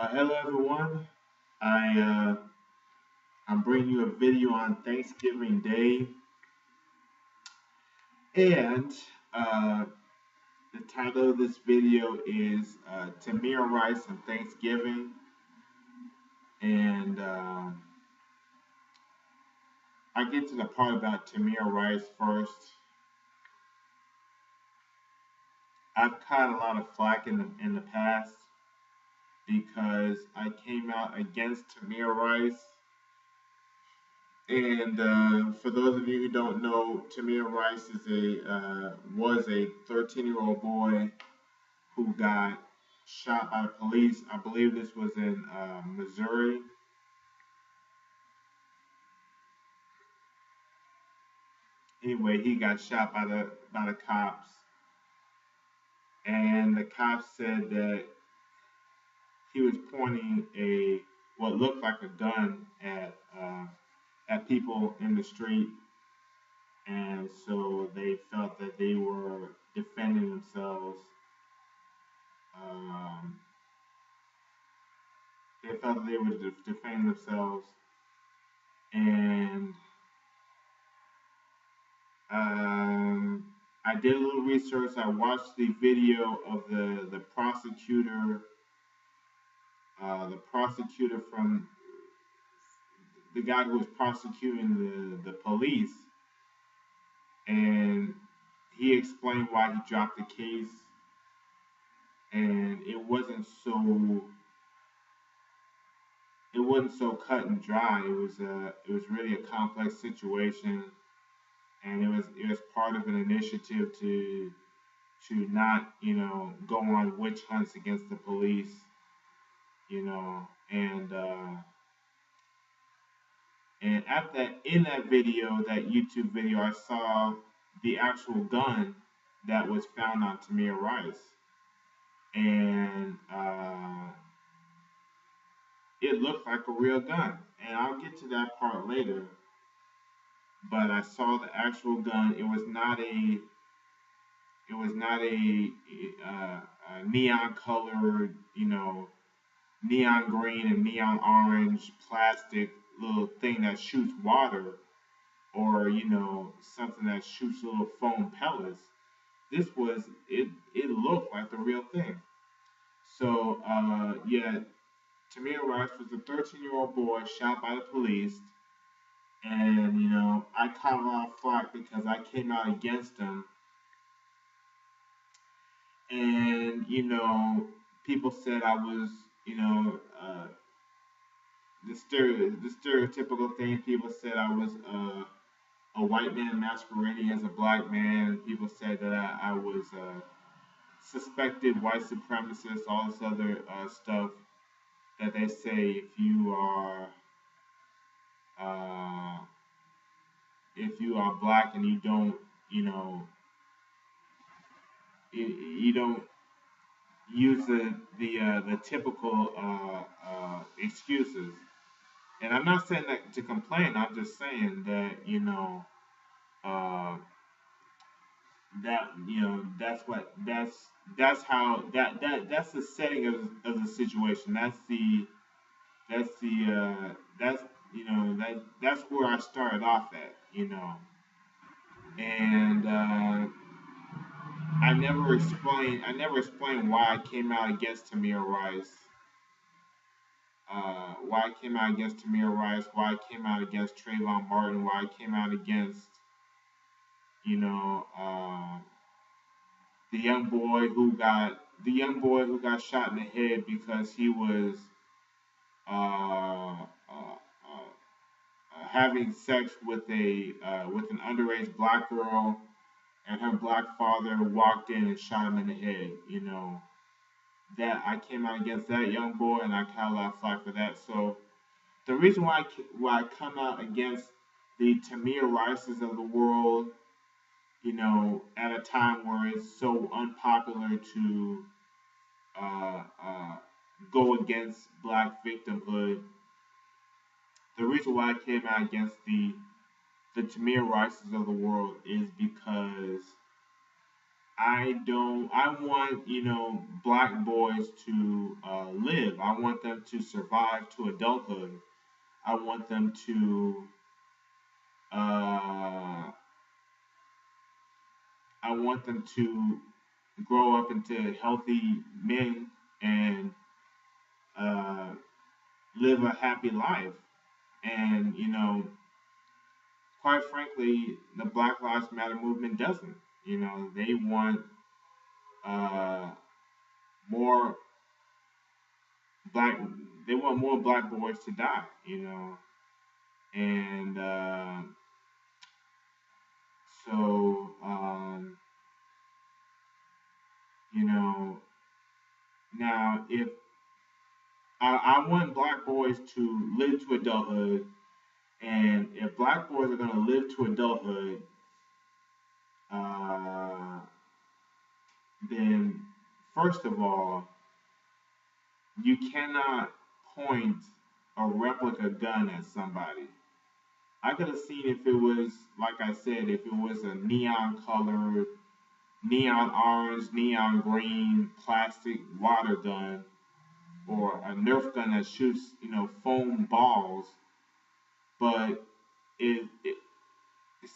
Hello everyone. I'm bringing you a video on Thanksgiving Day, and uh, the title of this video is Tamir Rice and Thanksgiving. And I get to the part about Tamir Rice first. I've caught a lot of flack in the past because I came out against Tamir Rice. And for those of you who don't know, Tamir Rice was a 13-year-old boy who got shot by police. I believe this was in Missouri. Anyway, he got shot by the cops, and the cops said that he was pointing what looked like a gun at people in the street, and so they felt that they were defending themselves. Um, they felt that they were defending themselves, and I did a little research. I watched the video of the prosecutor from the guy who was prosecuting the police, and he explained why he dropped the case, and it wasn't so cut and dry. It was really a complex situation, and it was part of an initiative to not go on witch hunts against the police, and at that in that video, that YouTube video, I saw the actual gun that was found on Tamir Rice, and it looked like a real gun, and I'll get to that part later. But I saw the actual gun. It was not a neon colored, neon green and neon orange plastic little thing that shoots water, or something that shoots little foam pellets. It looked like the real thing. So yeah, Tamir Rice was a 13-year-old boy shot by the police, and I caught a lot of flack because I came out against him, and people said I was, the stereotypical thing. People said I was a white man masquerading as a black man. People said that I was suspected white supremacist, all this other stuff that they say uh, if you are black and you don't, you don't use the typical excuses. And I'm not saying that to complain. I'm just saying that uh, that's how that's the setting of the situation. That's where I started off at, and I never explained why I came out against Tamir Rice, why I came out against Trayvon Martin, why I came out against you know the young boy who got shot in the head because he was uh, having sex with an underage black girl, and her black father walked in and shot him in the head. That I came out against that young boy, and I caught a lot of flack for that. So the reason why I come out against the Tamir Rices of the world, at a time where it's so unpopular to go against black victimhood, the reason why I came out against the Tamir Rices of the world is because I don't. I want black boys to live. I want them to survive to adulthood. I want them to. Uh, I want them to grow up into healthy men and uh, live a happy life. And quite frankly, the Black Lives Matter movement doesn't. They want uh, more black. They want more black boys to die. And so you know now if I want black boys to live to adulthood, and if black boys are going to live to adulthood, uh, then first of all, you cannot point a replica gun at somebody. I could have seen if it was, like I said, if it was a neon colored, neon orange, neon green plastic water gun, or a Nerf gun that shoots, foam balls, but it's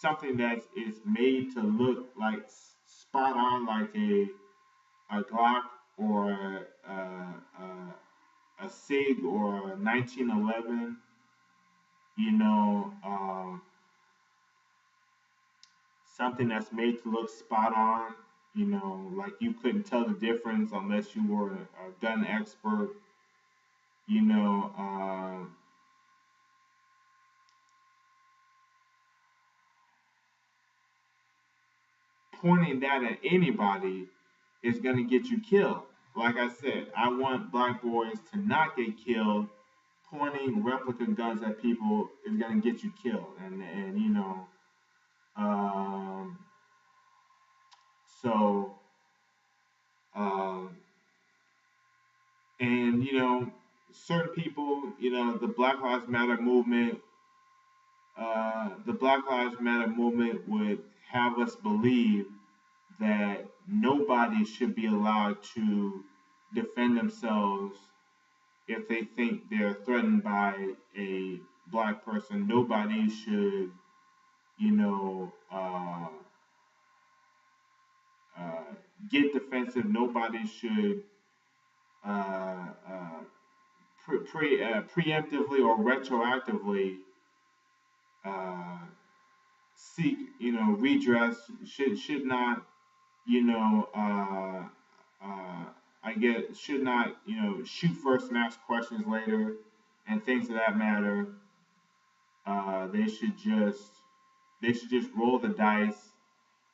something that is made to look like spot on, like a Glock or a Sig or a 1911. You know, something that's made to look spot on. Like you couldn't tell the difference unless you were a gun expert. You know, pointing that at anybody is going to get you killed. Like I said, I want black boys to not get killed. Pointing replica guns at people is going to get you killed. And um, so, um, and certain people, the Black Lives Matter movement, would have us believe that nobody should be allowed to defend themselves if they think they're threatened by a black person. Nobody should, you know, uh, uh, get defensive. Nobody should preemptively or retroactively uh, seek, redress. Should not, you know, uh, I get should not, shoot first and ask questions later, and things of that matter. They should just roll the dice,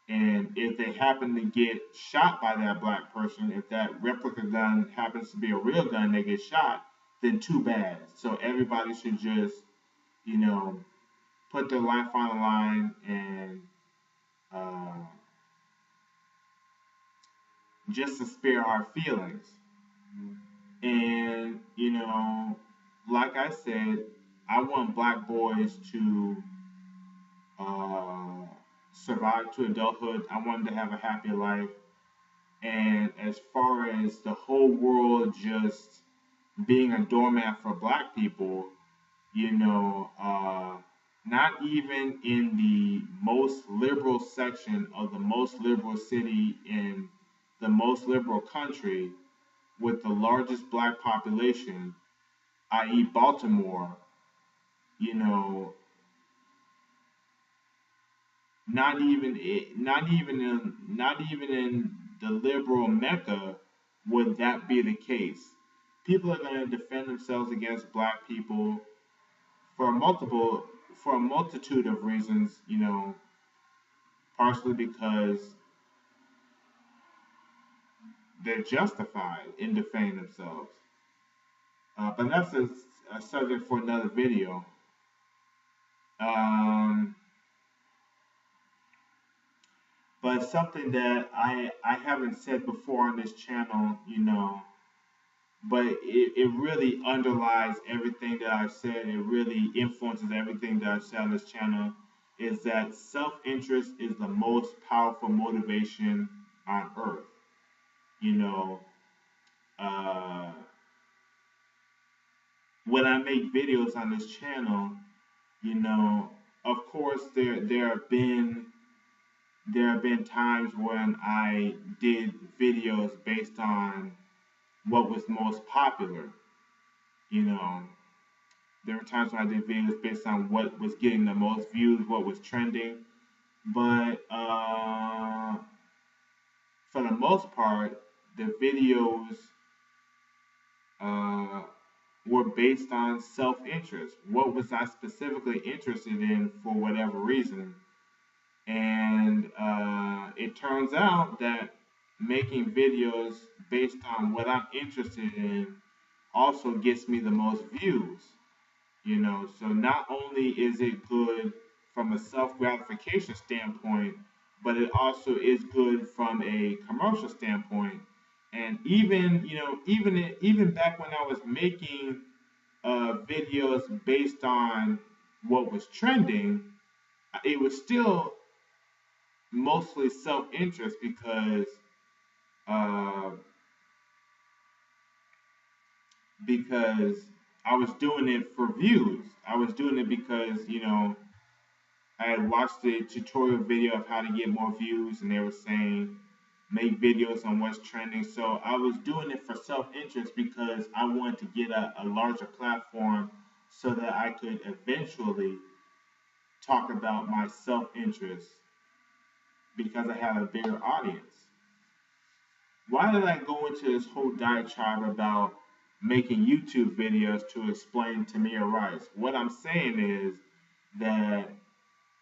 and if they happen to get shot by that black person, if that replica gun happens to be a real gun, they get shot, then too bad. So everybody should just, you know, put their life on the line and uh, just to spare our feelings. And, like I said, I want black boys to uh, survive to adulthood. I want them to have a happy life. And as far as the whole world just being a doormat for black people, you know, uh, not even in the most liberal section of the most liberal city in the most liberal country with the largest black population, i.e., Baltimore, you know, not even in the liberal Mecca would that be the case. People are going to defend themselves against black people for multiple for a multitude of reasons, partially because they're justified in defending themselves. But that's a subject for another video. Um, but something that I haven't said before on this channel, but it really underlies everything that I've said. It really influences everything that I've said on this channel. Is that self interest is the most powerful motivation on earth. You know, uh, when I make videos on this channel, you know, of course there have been times when I did videos based on what was most popular. You know, there were times when I did videos based on what was getting the most views, what was trending. But for the most part, the videos uh, were based on self-interest. What was I specifically interested in for whatever reason? And it turns out that making videos based on what I'm interested in also gets me the most views. So not only is it good from a self gratification standpoint, but it also is good from a commercial standpoint. And even back when I was making videos based on what was trending, it was still mostly self interest uh, because I was doing it for views. I was doing it because I had watched a tutorial video of how to get more views, and they were saying make videos on what's trending. So I was doing it for self interest because I wanted to get a larger platform so that I could eventually talk about my self interest because I had a bigger audience. Why did I go into this whole diatribe about making YouTube videos to explain Tamir Rice? What I'm saying is that,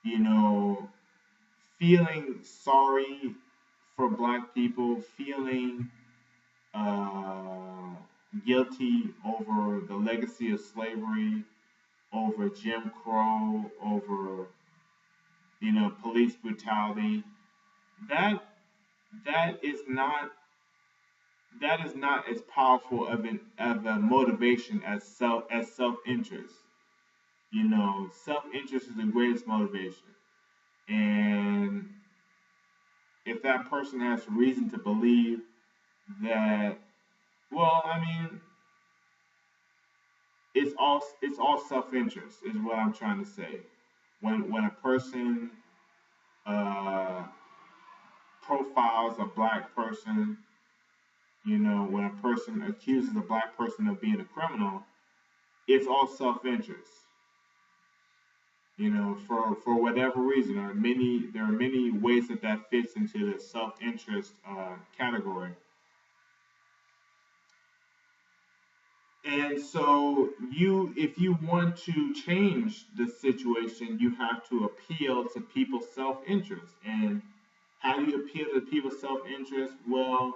you know, feeling sorry for black people, feeling uh, guilty over the legacy of slavery, over Jim Crow, over police brutality. That that is not that is not as powerful of a motivation as self interest. Self interest is the greatest motivation, and if that person has reason to believe that, well, I mean, it's all self interest is what I'm trying to say. When a person uh, profiles a black person, when a person accuses a black person of being a criminal, it's all self interest. For whatever reason, there are many ways that fits into the self interest category. And so if you want to change the situation, you have to appeal to people's self-interest. And how do you appeal to people's self-interest? Well,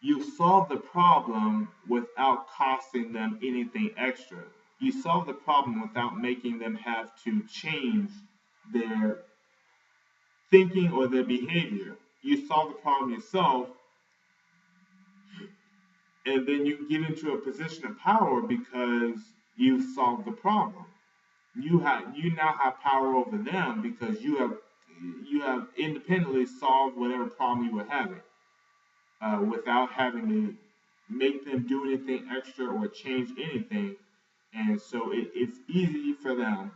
you solve the problem without costing them anything extra. You solve the problem without making them have to change their thinking or their behavior. You solve the problem yourself, and then you get into a position of power because you've solved the problem. You now have power over them because you have independently solved whatever problem you were having, without having to make them do anything extra or change anything. And so it's easy for them,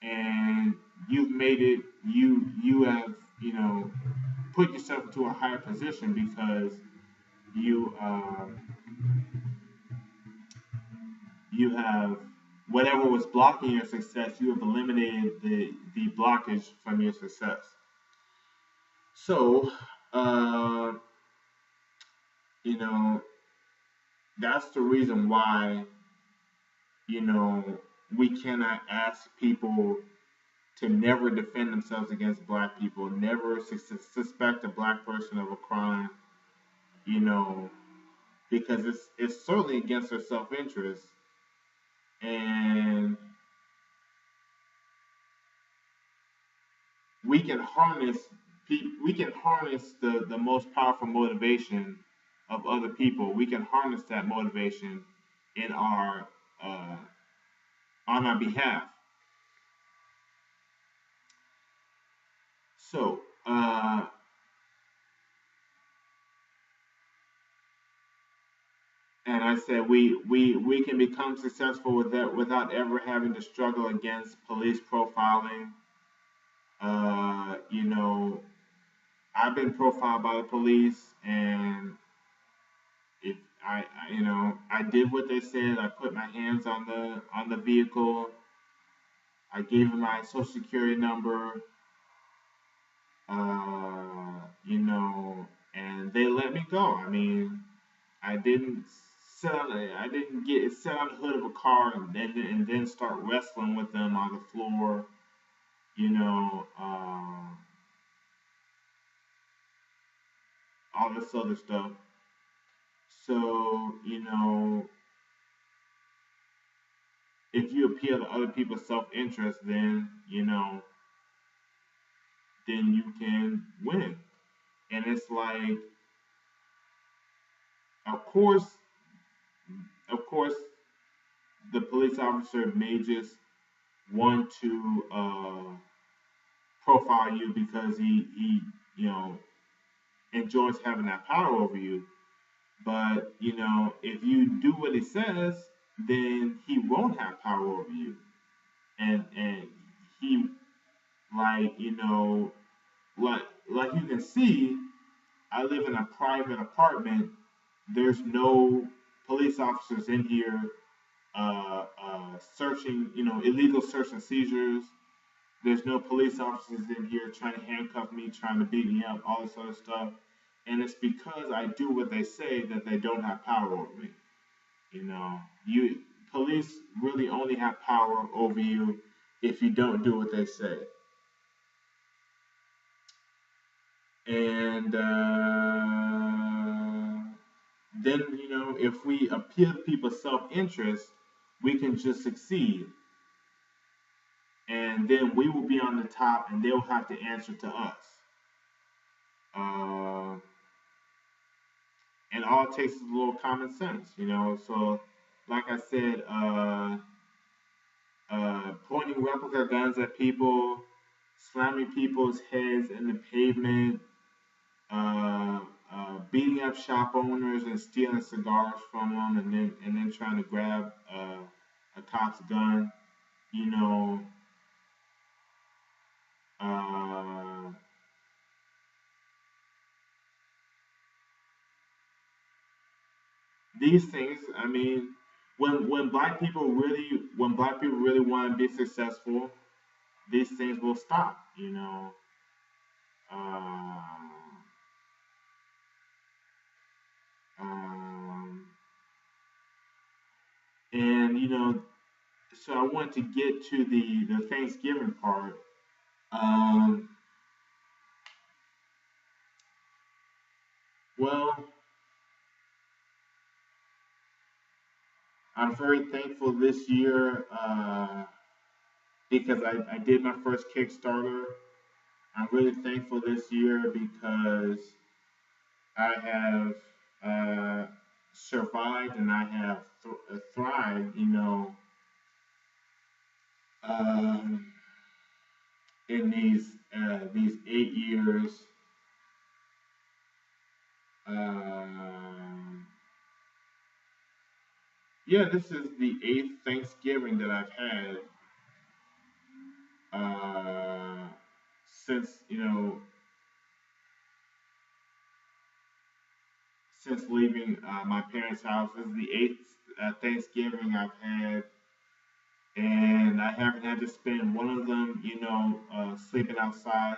and you've made it. You have put yourself into a higher position because you you have whatever was blocking your success. You have eliminated the blockage from your success. So, uh, you know, that's the reason why, you know, we cannot ask people to never defend themselves against black people, never suspect a black person of a crime, you know, because it's certainly against their self-interest. And we can harness the most powerful motivation of other people. We can harness that motivation in our uh, on our behalf. So And I said we can become successful with that without ever having to struggle against police profiling. You know, I've been profiled by the police, and if you know, I did what they said. I put my hands on the vehicle. I gave them my social security number. You know, and they let me go. I mean, I didn't I didn't get sit on the hood of a car and then start wrestling with them on the floor. You know, all this other stuff. So, you know, if you appeal to other people's self interest, then, you know, then you can win. And it's like, of course, of course, the police officer may just want to profile you because he, you know, enjoys having that power over you. But, you know, if you do what he says, then he won't have power over you. And he, like, you know, like like you can see, I live in a private apartment. There's no police officers in here searching, you know, illegal search and seizures. There's no police officers in here trying to handcuff me, trying to beat me up, all this other stuff. And it's because I do what they say that they don't have power over me. You know, you police really only have power over you if you don't do what they say. And then, you know, if we appeal to people's self-interest, we can just succeed. And then we will be on the top, and they'll have to answer to us. Uh, and all it takes is a little common sense, you know. So, like I said, pointing replica guns at people, slamming people's heads in the pavement, uh, beating up shop owners and stealing cigars from them, and then trying to grab a cop's gun. You know, uh, these things. I mean, when black people really want to be successful, these things will stop. You know, um, um, and you know, so I want to get to the Thanksgiving part. Um, well, I'm very thankful this year because I did my first Kickstarter. I'm really thankful this year because I have survived and I have thrived, you know, um, in these 8 years. Um, yeah, this is the eighth Thanksgiving that I've had uh, since since leaving my parents' house. This is the eighth Thanksgiving I've had, and I haven't had to spend one of them, you know, sleeping outside.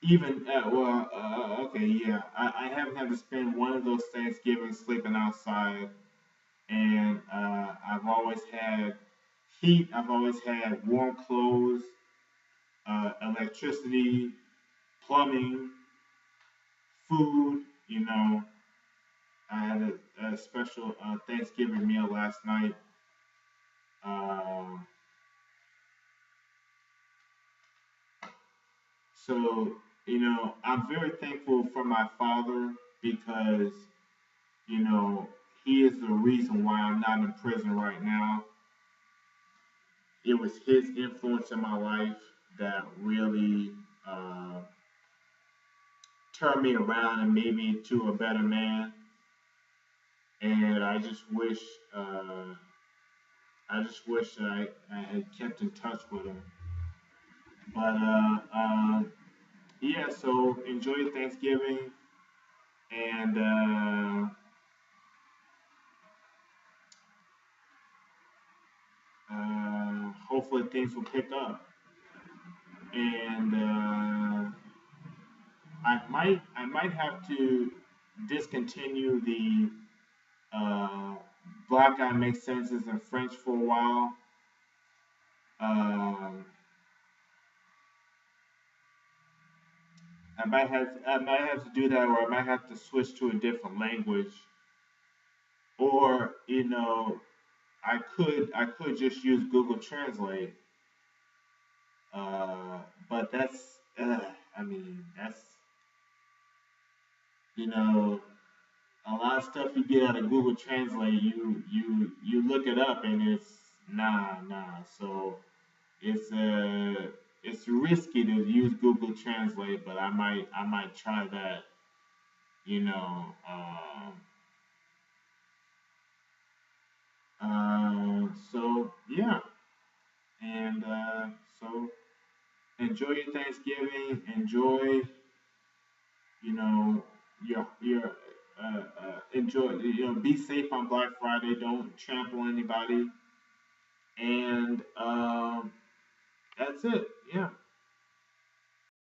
Even okay, yeah, I haven't had to spend one of those Thanksgivings sleeping outside, and I've always had heat. I've always had warm clothes, electricity, plumbing, food. You know, I had a special Thanksgiving meal last night. Um, so, you know, I'm very thankful for my father because, you know, he is the reason why I'm not in prison right now. It was his influence in my life that really turned me around and made me to a better man. And I just just wish uh, I just wish that I had kept in touch with him. But yeah, so enjoy Thanksgiving, and hopefully things will pick up. And I might have to discontinue the uh, black guy makes sentences in French for a while. Um, I might have to do that, or I might have to switch to a different language, or I could just use Google Translate. But I mean that's you know a lot of stuff you get out of Google Translate, you look it up and it's nah. So it's it's risky to use Google Translate, but I might try that. You know. So yeah, and so enjoy your Thanksgiving. Enjoy your enjoy. Be safe on Black Friday. Don't trample anybody. And that's it. Yeah.